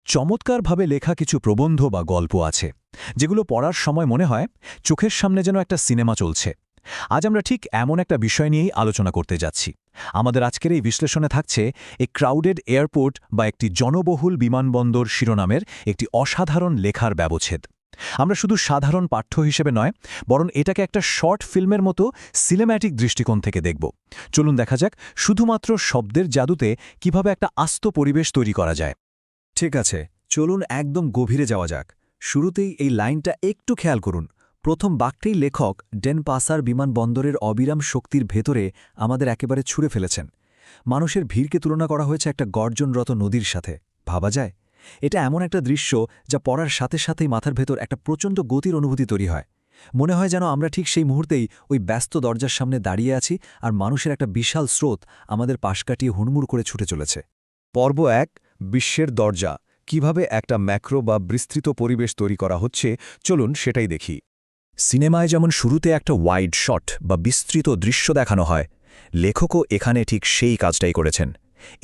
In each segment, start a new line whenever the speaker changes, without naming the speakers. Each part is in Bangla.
চমৎকারভাবে লেখা কিছু প্রবন্ধ বা গল্প আছে যেগুলো পড়ার সময় মনে হয় চোখের সামনে যেন একটা সিনেমা চলছে। আজ আমরা ঠিক এমন একটা বিষয় নিয়েই আলোচনা করতে যাচ্ছি। আমাদের আজকের এই বিশ্লেষণে থাকছে এ ক্রাউডেড এয়ারপোর্ট বা একটি জনবহুল বিমানবন্দর শিরোনামের একটি অসাধারণ লেখার ব্যবচ্ছেদ। আমরা শুধু সাধারণ পাঠ্য হিসেবে নয়, বরং এটাকে একটা শর্ট ফিল্মের মতো সিনেম্যাটিক দৃষ্টিকোণ থেকে দেখব। চলুন দেখা যাক শুধুমাত্র শব্দের জাদুতে কিভাবে একটা আস্ত পরিবেশ তৈরি করা যায়।
ঠিক আছে, চলুন একদম গভীরে যাওয়া যাক। শুরুতেই এই লাইনটা একটু খেয়াল করুন। প্রথম বাক্যেই লেখক ডেনপাসার বিমানবন্দরের অবিরাম শক্তির ভেতরে আমাদের একেবারে ছুঁড়ে ফেলেছেন। মানুষের ভিড়কে তুলনা করা হয়েছে একটা গর্জনরত নদীর সাথে। ভাবা যায়, এটা এমন একটা দৃশ্য যা পড়ার সাথে সাথেই মাথার ভেতর একটা প্রচণ্ড গতির অনুভূতি তৈরি হয়। মনে হয় যেন আমরা ঠিক সেই মুহূর্তেই ওই ব্যস্ত দরজার সামনে দাঁড়িয়ে আছি, আর মানুষের একটা বিশাল স্রোত আমাদের পাশ কাটিয়ে হুড়মুড় করে ছুটে চলেছে।
পর্ব ১, বিশ্বের দরজা। কিভাবে একটা ম্যাক্রো বা বিস্তৃত পরিবেশ তৈরি করা হচ্ছে, চলুন সেটাই দেখি।
সিনেমায় যেমন শুরুতে একটা ওয়াইড শট বা বিস্তৃত দৃশ্য দেখানো হয়, লেখকও এখানে ঠিক সেই কাজটাই করেছেন।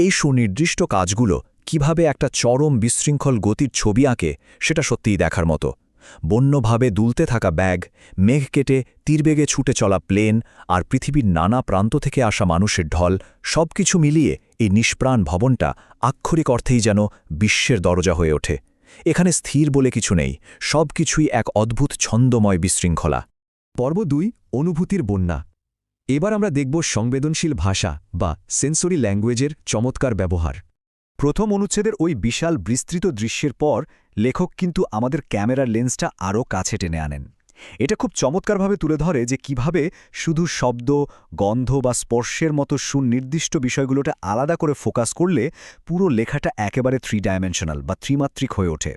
এই সুনির্দিষ্ট কাজগুলো কিভাবে একটা চরম বিশৃঙ্খল গতির ছবি আঁকে সেটা সত্যিই দেখার মতো। বন্যভাবে দুলতে থাকা ব্যাগ, মেঘ কেটে তীরবেগে ছুটে চলা প্লেন আর পৃথিবীর নানা প্রান্ত থেকে আসা মানুষের ঢল, সবকিছু মিলিয়ে এই নিষ্প্রাণ ভবনটা আক্ষরিক অর্থেই যেন বিশ্বের দরজা হয়ে ওঠে। এখানে স্থির বলে কিছু নেই, সবকিছুই এক অদ্ভুত ছন্দময় বিশৃঙ্খলা।
পর্ব ২, অনুভূতির বন্যা। এবার আমরা দেখব সংবেদনশীল ভাষা বা সেন্সরি ল্যাঙ্গুয়েজের চমৎকার ব্যবহার। প্রথম অনুচ্ছেদের ওই বিশাল বিস্তৃত দৃশ্যের পর লেখক কিন্তু আমাদের ক্যামেরার লেন্সটা আরও কাছে টেনে আনেন। এটা খুব চমৎকারভাবে তুলে ধরে যে কিভাবে শুধু শব্দ, গন্ধ বা স্পর্শের মতো সুনির্দিষ্ট বিষয়গুলোটা আলাদা করে ফোকাস করলে পুরো লেখাটা একেবারে 3 ডাইমেনশনাল বা ত্রিমাত্রিক হয়ে ওঠে।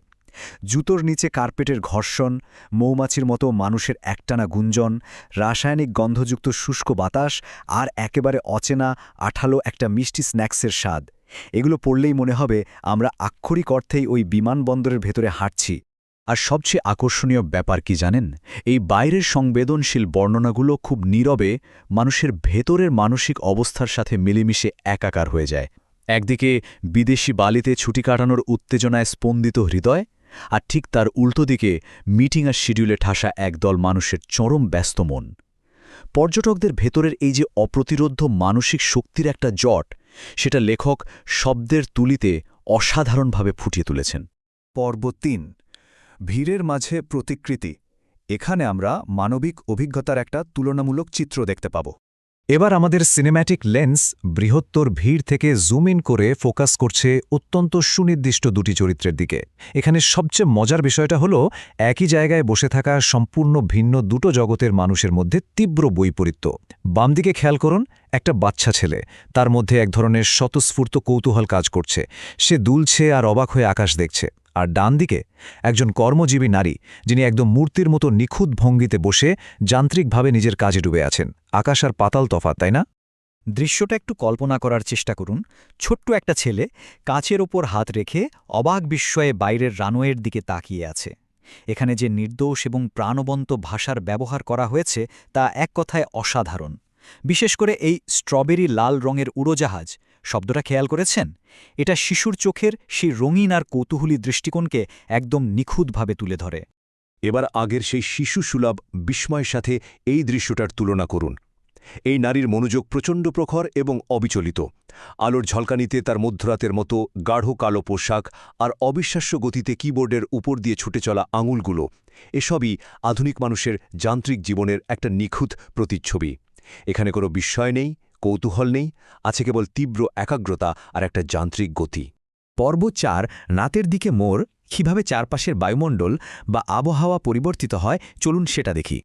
জুতোর নিচে কার্পেটের ঘর্ষণ, মৌমাছির মতো মানুষের একটানা গুঞ্জন, রাসায়নিক গন্ধযুক্ত শুষ্ক বাতাস আর একেবারে অচেনা আঠালো একটা মিষ্টি স্ন্যাক্সের স্বাদ, এগুলো পড়লেই মনে হবে আমরা আক্ষরিক অর্থেই ওই বিমানবন্দরের ভেতরে হাঁটছি।
আর সবচেয়ে আকর্ষণীয় ব্যাপার কি জানেন? এই বাইরের সংবেদনশীল বর্ণনাগুলো খুব নীরবে মানুষের ভেতরের মানসিক অবস্থার সাথে মিলেমিশে একাকার হয়ে যায়। একদিকে বিদেশি বালিতে ছুটি কাটানোর উত্তেজনায় স্পন্দিত হৃদয়, আর ঠিক তার উল্টো দিকে মিটিং আর শিডিউলে ঠাসা একদল মানুষের চরম ব্যস্ত মন। পর্যটকদের ভেতরের এই যে অপ্রতিরোধ্য মানসিক শক্তির একটা জট, সেটা লেখক শব্দের তুলিতে অসাধারণভাবে ফুটিয়ে তুলেছেন।
পর্ব ৩, ভিড়ের মাঝে প্রতিকৃতি। এখানে আমরা মানবিক অভিজ্ঞতার একটা তুলনামূলক চিত্র দেখতে পাব।
এবার আমাদের সিনেম্যাটিক লেন্স বৃহত্তর ভিড় থেকে জুম ইন করে ফোকাস করছে অত্যন্ত সুনির্দিষ্ট দুটি চরিত্রের দিকে। এখানে সবচেয়ে মজার বিষয়টা হলো একই জায়গায় বসে থাকা সম্পূর্ণ ভিন্ন দুটো জগতের মানুষের মধ্যে তীব্র বৈপরীত্য। বাম দিকে খেয়াল করুন, একটা বাচ্চা ছেলে, তার মধ্যে এক ধরনের স্বতঃস্ফূর্ত কৌতূহল কাজ করছে। সে দুলছে আর অবাক হয়ে আকাশ দেখছে। আর ডান দিকে একজন কর্মজীবী নারী, যিনি একদম মূর্তির মতো নিখুঁত ভঙ্গিতে বসে যান্ত্রিকভাবে নিজের কাজে ডুবে আছেন। আকাশ আর পাতাল তফাৎ, তাই না?
দৃশ্যটা একটু কল্পনা করার চেষ্টা করুন। ছোট্ট একটা ছেলে কাঁচের ওপর হাত রেখে অবাক বিস্ময়ে বাইরের রানওয়ের দিকে তাকিয়ে আছে। এখানে যে নির্দোষ এবং প্রাণবন্ত ভাষার ব্যবহার করা হয়েছে তা এক কথায় অসাধারণ। বিশেষ করে এই স্ট্রবেরি লাল রঙের উড়োজাহাজ শব্দটা খেয়াল করেছেন? এটা শিশুর চোখের সেই রঙিন আর কৌতূহলী দৃষ্টিকোণকে একদম নিখুঁতভাবে তুলে ধরে।
এবার আগের সেই শিশুসুলভ বিস্ময়ের সাথে এই দৃশ্যটার তুলনা করুন। এই নারীর মনোযোগ প্রচণ্ড প্রখর এবং অবিচলিত। আলোর ঝলকানিতে তার মধ্যরাতের মতো গাঢ় কালো পোশাক আর অবিশ্বাস্য গতিতে কিবোর্ডের উপর দিয়ে ছুটে চলা আঙুলগুলো, এসবই আধুনিক মানুষের যান্ত্রিক জীবনের একটা নিখুঁত প্রতিচ্ছবি। এখানে কোনো বিস্ময় নেই, কৌতূহল নেই, আছে কেবল তীব্র একাগ্রতা আর একটা যান্ত্রিক গতি।
পর্ব ৪, রাতের দিকে মোড়। কিভাবে চারপাশের বায়ুমণ্ডল বা আবহাওয়া পরিবর্তিত হয়, চলুন সেটা দেখি।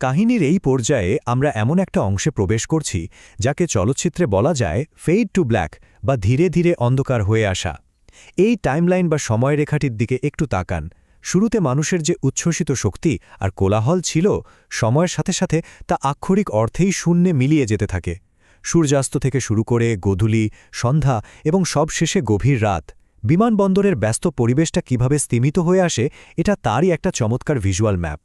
কাহিনীর এই পর্যায়ে আমরা এমন একটা অংশে প্রবেশ করছি যাকে চলচ্চিত্রে বলা যায় ফেড টু ব্ল্যাক বা ধীরে ধীরে অন্ধকার হয়ে আসা। এই টাইমলাইন বা সময়রেখাটির দিকে একটু তাকান। শুরুতে মানুষের যে উচ্ছ্বসিত শক্তি আর কোলাহল ছিল, সময়ের সাথে সাথে তা আক্ষরিক অর্থেই শূন্যে মিলিয়ে যেতে থাকে। সূর্যাস্ত থেকে শুরু করে গোধূলি, সন্ধ্যা এবং সব শেষে গভীর রাত। বিমানবন্দরের ব্যস্ত পরিবেশটা কিভাবে স্তিমিত হয়ে আসে, এটা তারই একটা চমৎকার ভিজুয়াল ম্যাপ।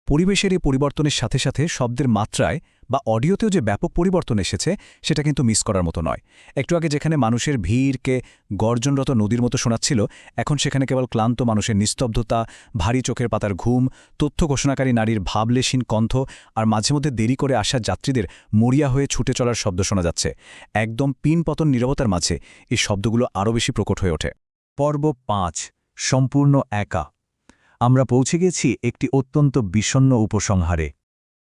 পরিবেশের এই পরিবর্তনের সাথে সাথে শব্দের মাত্রায় বা অডিওতেও যে ব্যাপক পরিবর্তন এসেছে সেটা কিন্তু মিস করার মতো নয়। একটু আগে যেখানে মানুষের ভিড়কে গর্জনরত নদীর মতো শোনাচ্ছিল, এখন সেখানে কেবল ক্লান্ত মানুষের নিস্তব্ধতা, ভারী চোখের পাতার ঘুম, তথ্য ঘোষণাকারী নারীর ভাবলেশীন কণ্ঠ আর মাঝে মধ্যে দেরি করে আসা যাত্রীদের মরিয়া হয়ে ছুটে চলার শব্দ শোনা যাচ্ছে। একদম পিনপতন নীরবতার মাঝে এই শব্দগুলো আরও বেশি প্রকট হয়ে ওঠে।
পর্ব 5 সম্পূর্ণ একা। আমরা পৌঁছে গেছি একটি অত্যন্ত বিষণ্ণ উপসংহারে।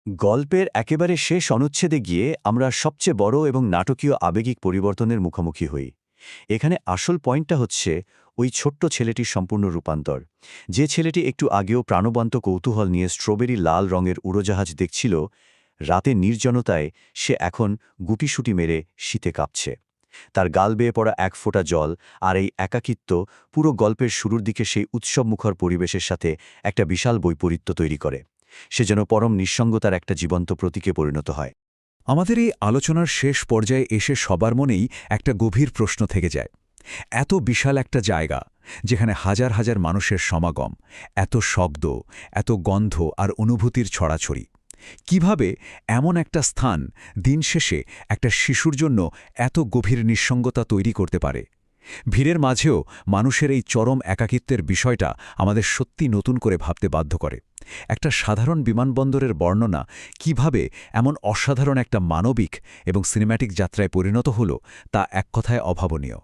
গল্পের একেবারে শেষ অনুচ্ছেদে গিয়ে আমরা সবচেয়ে বড় এবং নাটকীয় আবেগিক পরিবর্তনের মুখোমুখি হই। এখানে আসল পয়েন্টটা হচ্ছে ওই ছোট্ট ছেলেটির সম্পূর্ণ রূপান্তর। যে ছেলেটি একটু আগেও প্রাণবন্ত কৌতূহল নিয়ে স্ট্রবেরি লাল রঙের উড়োজাহাজ দেখছিল, রাতে নির্জনতায় সে এখন গুটিসুটি মেরে শীতে কাঁপছে। তার গাল বেয়ে পড়া এক ফোঁটা জল আর এই একাকিত্ব পুরো গল্পের শুরুর দিকে সেই উৎসবমুখর পরিবেশের সাথে একটা বিশাল বৈপরীত্য তৈরি করে। সে যেন পরম নিঃসঙ্গতার একটা জীবন্ত প্রতীকে পরিণত হয়।
আমাদের এই আলোচনার শেষ পর্যায়ে এসে সবার মনেই একটা গভীর প্রশ্ন থেকে যায়। এত বিশাল একটা জায়গা, যেখানে হাজার হাজার মানুষের সমাগম, এত শব্দ, এত গন্ধ আর অনুভূতির ছড়াছড়ি, কিভাবে এমন একটা স্থান দিন শেষে একটা শিশুর জন্য এত গভীর নিঃসঙ্গতা তৈরি করতে পারে? ভিড়ের মাঝেও মানুষের এই চরম একাকিত্বের বিষয়টা আমাদের সত্যি নতুন করে ভাবতে বাধ্য করে। একটা সাধারণ বিমানবন্দরের বর্ণনা কিভাবে এমন অসাধারণ একটা মানবিক এবং সিনেম্যাটিক যাত্রায় পরিণত হল, তা এক কথায় অভাবনীয়।